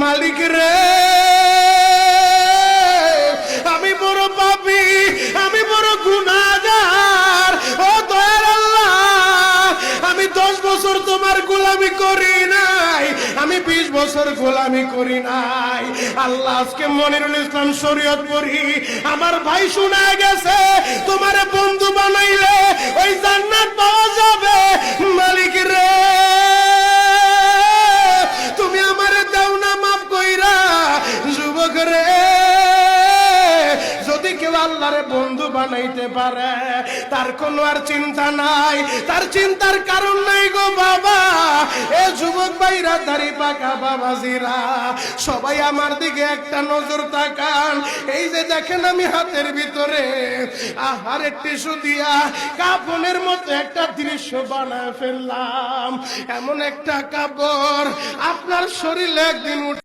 মালিক রে, আমি বড় পাপী, আমি বড় গুনাহগার। ও দয়ার আল্লাহ, আমি 10 বছর তোমার গোলামি করি নাই, আমি 20 বছর গোলামি করি নাই। আল্লাহ, আজকে মনিরুল ইসলাম শরীয়তপুরি আমার ভাই শোনা গেছে তোমারে বন্ধু বানাইলে ওই জান্নাত পাওয়া যাবে। মালিক রে, তুমি আমারে দাও না মাফ কইরা। যুবক রে, যদি কেউ আল্লাহরে বন্ধু বানাইতে পারে তার কোনো আর চিন্তা নাই, তার চিন্তার কারণ নাই গো বাবা। এ যুবক ভাইরা, দাড়ি পাকা বাবাজিরা, সবাই আমার দিকে একটা নজর তাকান। এই যে দেখেন আমি হাতের ভিতরে আহারে টিস্যু দিয়া কাফনের মতো একটা দৃশ্য বানায় ফেললাম। এমন একটা কাপড় আপনার শরীরে একদিন